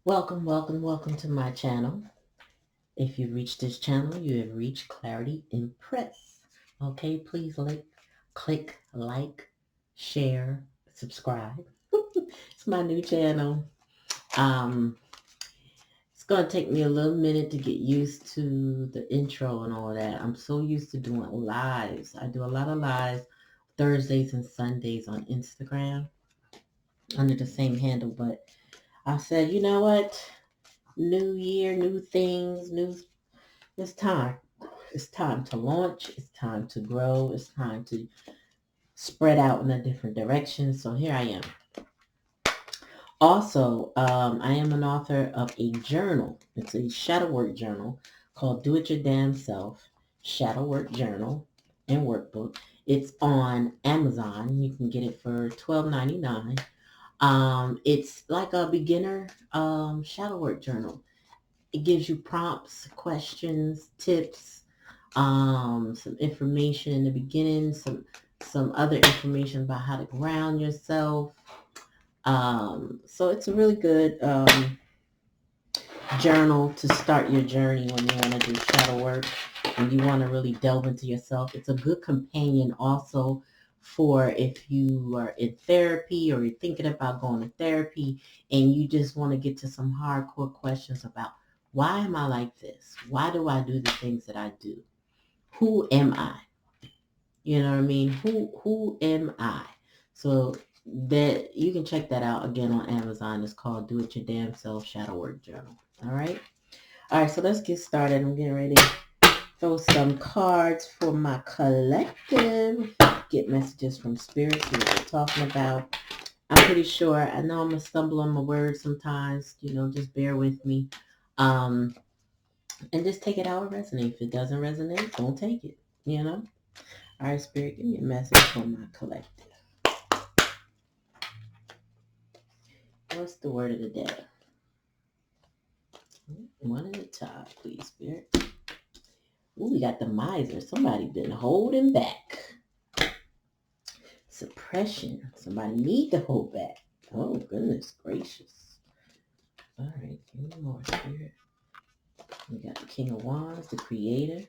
Welcome to my channel. If you've reached this channel, you have reached Clarity Impress. Okay, please click like, share, subscribe. It's my new channel. Um, it's gonna take me a little minute to get used to the intro and all that. I'm so used to doing lives. I do a lot of lives Thursdays and Sundays on Instagram under the same handle, but I said, you know what? New year, new things, new. It's time. It's time to launch. It's time to grow. It's time to spread out in a different direction. So here I am. Also, I am an author of a journal. It's a shadow work journal called Do It Your Damn Self Shadow Work Journal and Workbook. It's on Amazon. You can get it for $12.99. It's like a beginner shadow work journal. It gives you prompts, questions, tips, some information in the beginning, some other information about how to ground yourself. So it's a really good journal to start your journey when you want to do shadow work and you want to really delve into yourself. It's a good companion also for if you are in therapy or you're thinking about going to therapy and you just want to get to some hardcore questions about why am I like this? Why do I do the things that I do? Who am I? You know what I mean? Who am I? So that you can check that out again on Amazon. It's called Do It Your Damn Self Shadow Work Journal. All right. All right. So let's get started. I'm getting ready to throw some cards for my collective. Get messages from spirit. See what we're talking about. I'm pretty sure. I know I'm gonna stumble on my words sometimes. Just bear with me. Um, and just take it how it resonates. If it doesn't resonate, don't take it. You know. All right, Spirit, give me a message for my collective. What's the word of the day? One at a time, please, Spirit. Ooh, we got the miser. Somebody been holding back. Suppression. Somebody need to hold back. Oh, goodness gracious. All right, give me more, Spirit. We got the King of Wands, the Creator.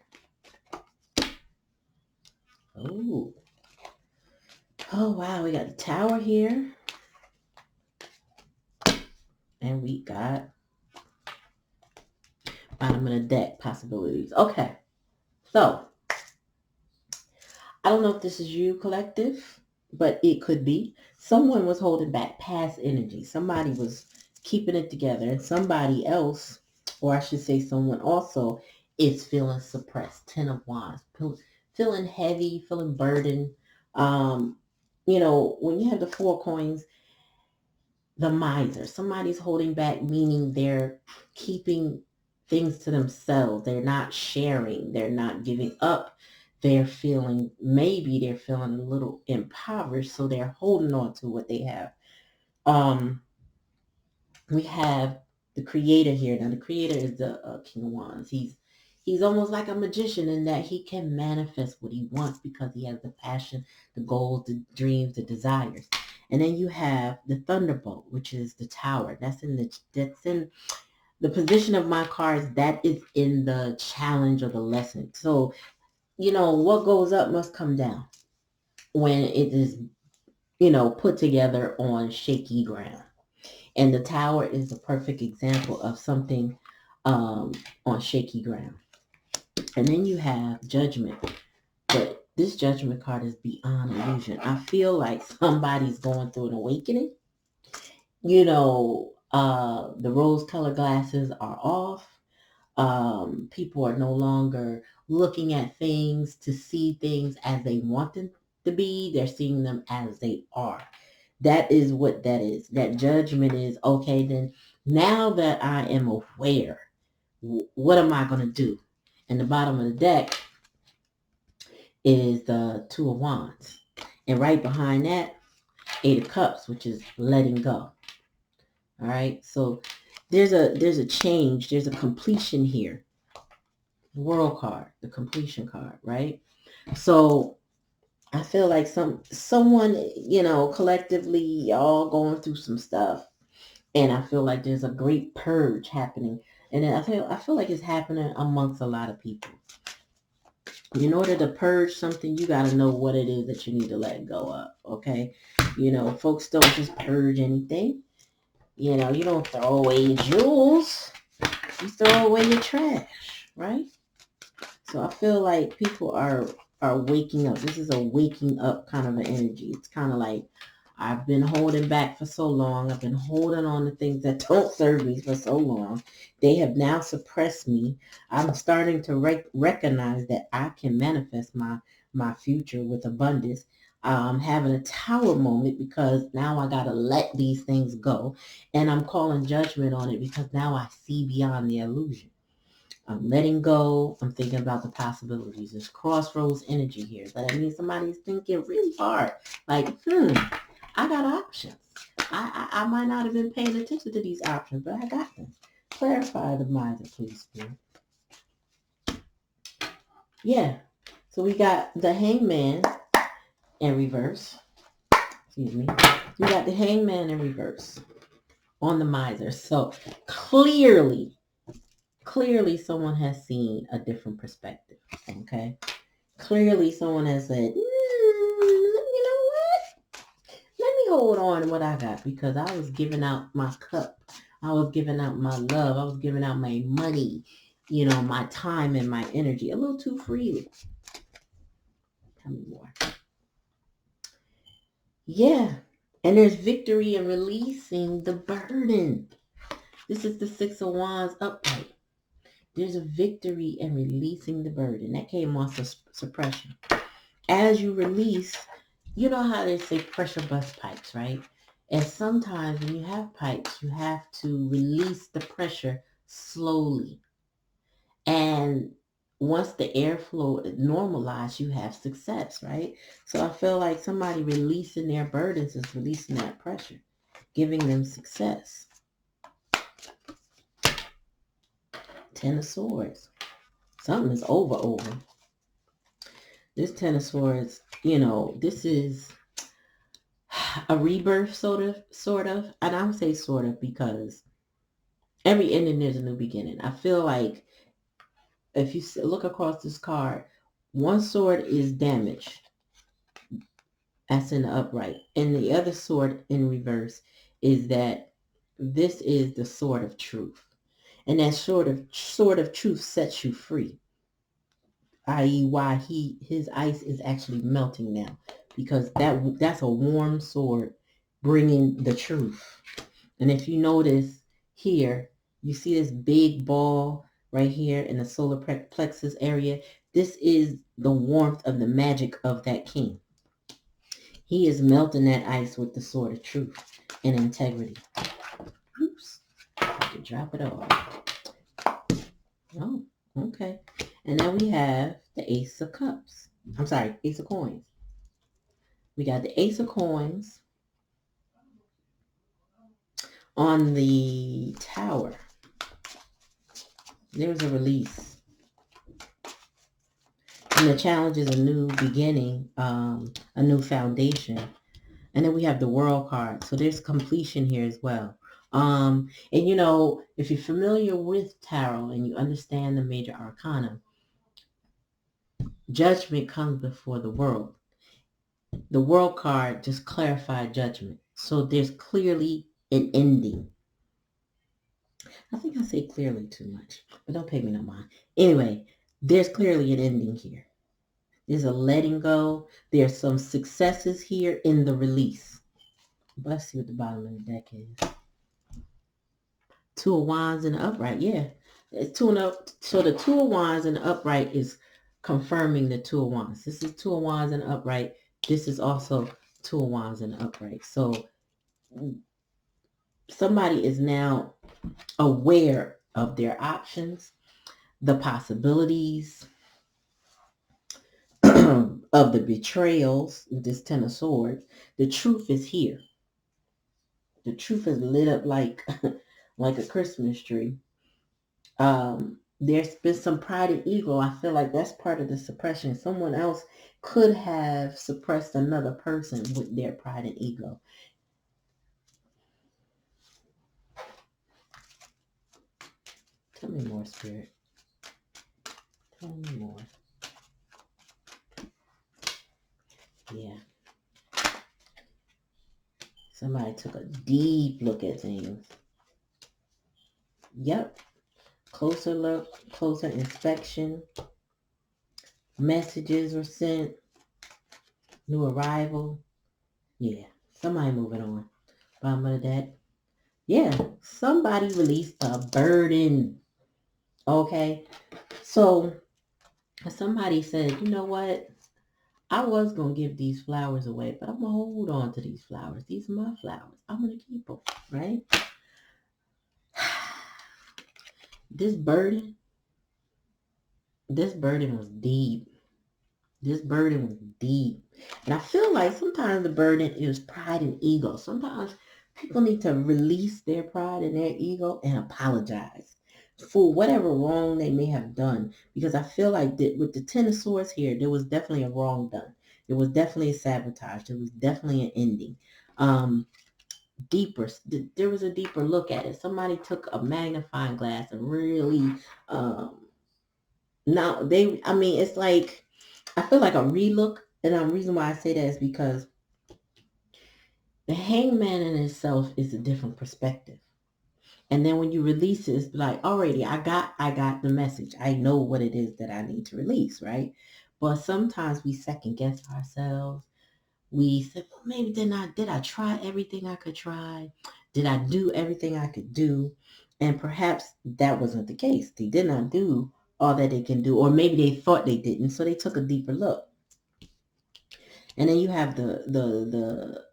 Oh. Oh, wow. We got the Tower here. And we got bottom of the deck possibilities. Okay. So, I don't know if this is you, collective, but it could be. Someone was holding back past energy. Somebody was keeping it together, and somebody else, or I should say someone also, is feeling suppressed. Ten of Wands. Feeling heavy, feeling burdened. Um, when you have the four coins, the miser. Somebody's holding back, meaning they're keeping things to themselves. They're not sharing. They're not giving up. Maybe they're feeling a little impoverished, so they're holding on to what they have. Um, we have the creator here. Now, the creator is the King of Wands. He's almost like a magician in that he can manifest what he wants because he has the passion, the goals, the dreams, the desires. And then you have the Thunderbolt, which is the Tower. That's in the position of my cards. That is in the challenge or the lesson. So what goes up must come down when it is put together on shaky ground. And the Tower is a perfect example of something on shaky ground. And then you have Judgment. But this Judgment card is beyond illusion. I feel like somebody's going through an awakening. The rose-colored glasses are off. People are no longer looking at things to see things as they want them to be. They're seeing them as they are. That is what that is. That judgment is, okay, then now that I am aware, what am I going to do? And the bottom of the deck is the Two of Wands. And right behind that, Eight of Cups, which is letting go. All right. So there's a change. There's a completion here. The World card, the completion card, right? So I feel like someone, collectively all going through some stuff. And I feel like there's a great purge happening. And I feel like it's happening amongst a lot of people. In order to purge something, you got to know what it is that you need to let go of. Okay. Folks don't just purge anything. You don't throw away your jewels. You throw away your trash, right? So I feel like people are waking up. This is a waking up kind of an energy. It's kind of like, I've been holding back for so long. I've been holding on to things that don't serve me for so long. They have now suppressed me. I'm starting to recognize that I can manifest my future with abundance. I'm having a tower moment because now I got to let these things go. And I'm calling judgment on it because now I see beyond the illusion. I'm letting go. I'm thinking about the possibilities. There's crossroads energy here. That means somebody's thinking really hard. Like, I got options. I might not have been paying attention to these options, but I got them. Clarify the minds, please, Spirit. Yeah. So we got the Hangman in reverse. Excuse me. We got the Hangman in reverse on the Miser. So clearly someone has seen a different perspective. Okay. Clearly someone has said, you know what? Let me hold on to what I got because I was giving out my cup. I was giving out my love. I was giving out my money, my time and my energy a little too freely. Tell me more. Yeah. And there's victory in releasing the burden. This is the Six of Wands upright. There's a victory in releasing the burden. That came off of suppression. As you release, you know how they say pressure bust pipes, right? And sometimes when you have pipes, you have to release the pressure slowly. And once the airflow is normalized, you have success, right? So I feel like somebody releasing their burdens is releasing that pressure, giving them success. Ten of Swords. Something is over. This Ten of Swords, this is a rebirth, sort of. And I would say sort of because every ending there's a new beginning. I feel like if you look across this card, one sword is damaged. That's in the upright. And the other sword in reverse is that this is the sword of truth. And that sword of truth sets you free. I.e. why his ice is actually melting now. Because that's a warm sword bringing the truth. And if you notice here, you see this big ball right here in the solar plexus area. This is the warmth of the magic of that king. He is melting that ice with the sword of truth and integrity. Oops. I can drop it off. Oh, okay. And then we have the Ace of Cups. I'm sorry, Ace of Coins. We got the Ace of Coins on the Tower. There's a release. And the challenge is a new beginning, a new foundation. And then we have the World card. So there's completion here as well. And if you're familiar with tarot and you understand the major arcana, judgment comes before the world. The World card just clarified judgment. So there's clearly an ending. I think I say clearly too much, but don't pay me no mind. Anyway, there's clearly an ending here. There's a letting go. There's some successes here in the release. Let's see what the bottom of the deck is. Two of Wands in the upright. Yeah. It's two and up. So the Two of Wands in the upright is confirming the Two of Wands. This is Two of Wands in the upright. This is also Two of Wands in the upright. So somebody is now aware of their options, the possibilities of the betrayals, this Ten of Swords. The truth is here. The truth is lit up like a Christmas tree. There's been some pride and ego. I feel like that's part of the suppression. Someone else could have suppressed another person with their pride and ego. Tell me more, Spirit. Tell me more. Yeah. Somebody took a deep look at things. Yep. Closer look, closer inspection. Messages were sent. New arrival. Yeah. Somebody moving on. Bottom of the deck. Yeah. Somebody released a burden. Okay. So somebody said, you know what? I was going to give these flowers away, but I'm going to hold on to these flowers. These are my flowers. I'm going to keep them, right? This burden was deep. This burden was deep. And I feel like sometimes the burden is pride and ego. Sometimes people need to release their pride and their ego and apologize for whatever wrong they may have done. Because I feel like that with the Ten of Swords here, there was definitely a wrong done. There was definitely a sabotage. There was definitely an ending. Deeper. There was a deeper look at it. Somebody took a magnifying glass and really, now they, I mean, it's like, I feel like a relook, and the reason why I say that is because the hangman in itself is a different perspective. And then when you release it, it's like, already, I got the message. I know what it is that I need to release, right? But sometimes we second guess ourselves. We said, well, maybe did I try everything I could try? Did I do everything I could do? And perhaps that wasn't the case. They did not do all that they can do, or maybe they thought they didn't, so they took a deeper look. And then you have the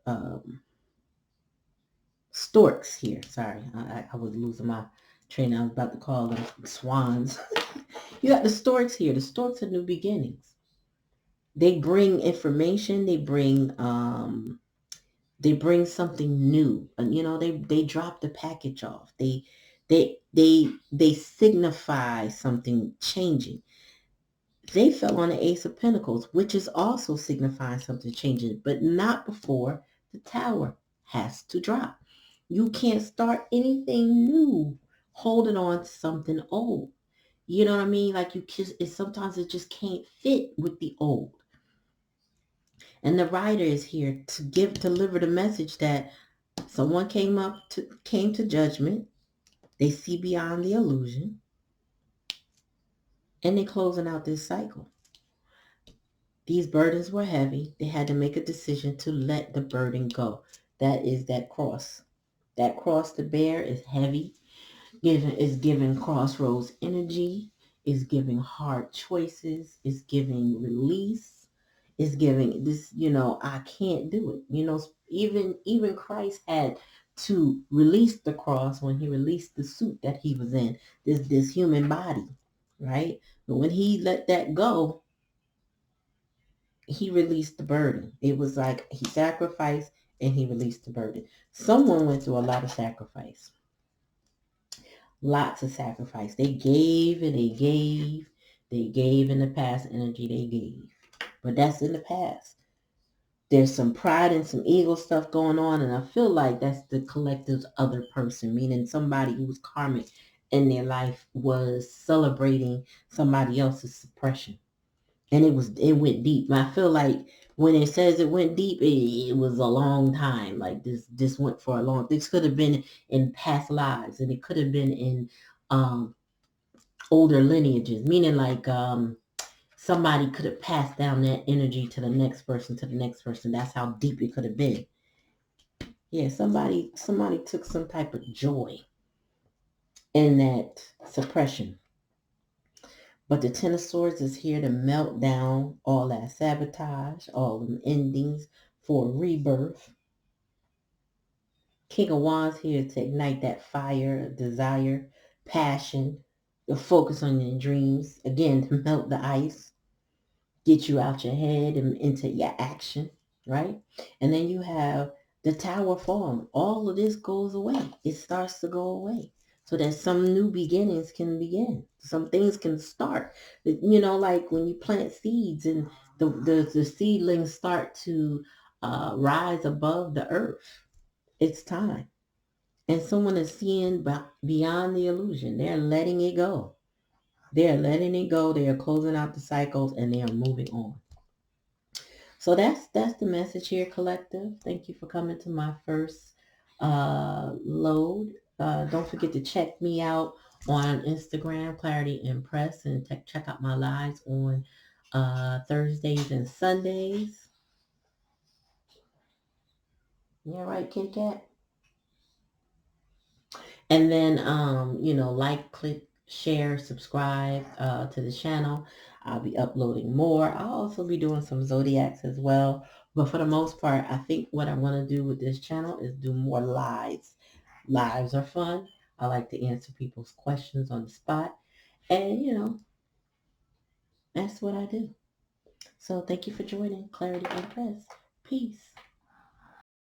storks here. Sorry, I was losing my train. I was about to call them swans. You got the storks here. The storks are new beginnings. They bring information. They bring something new. And they drop the package off. They signify something changing. They fell on the Ace of Pentacles, which is also signifying something changing, but not before the Tower has to drop. You can't start anything new holding on to something old. You know what I mean? Like sometimes it just can't fit with the old. And the writer is here to deliver the message that someone came to judgment. They see beyond the illusion, and they're closing out this cycle. These burdens were heavy. They had to make a decision to let the burden go. That is that cross. That cross to bear is heavy. Is giving crossroads energy. Is giving hard choices. Is giving release. Is giving this. I can't do it. Even Christ had to release the cross when he released the suit that he was in. This human body, right? But when he let that go, he released the burden. It was like he sacrificed and he released the burden. Someone went through a lot of sacrifice. Lots of sacrifice. They gave and they gave. They gave in the past energy they gave. But that's in the past. There's some pride and some ego stuff going on, and I feel like that's the collective's other person, meaning somebody who was karmic in their life was celebrating somebody else's suppression. And it went deep. I feel like when it says it went deep, it was a long time. Like this went for a long. This could have been in past lives, and it could have been in older lineages. Meaning like somebody could have passed down that energy to the next person, to the next person. That's how deep it could have been. Yeah, somebody took some type of joy in that suppression. But the Ten of Swords is here to melt down all that sabotage, all them endings for rebirth. King of Wands here to ignite that fire, desire, passion, to focus on your dreams. Again, to melt the ice, get you out your head and into your action, right? And then you have the Tower falling. All of this goes away. It starts to go away. So that some new beginnings can begin. Some things can start. Like when you plant seeds and the seedlings start to rise above the earth. It's time. And someone is seeing beyond the illusion. They're letting it go. They're letting it go. They are closing out the cycles and they are moving on. So that's the message here, collective. Thank you for coming to my first load. Don't forget to check me out on Instagram, Clarity Impress, and check out my lives on Thursdays and Sundays. Yeah, right, Kitty Cat. And then, like, click, share, subscribe to the channel. I'll be uploading more. I'll also be doing some zodiacs as well. But for the most part, I think what I want to do with this channel is do more lives. Lives are fun. I like to answer people's questions on the spot. And, that's what I do. So thank you for joining Clarity and Press. Peace.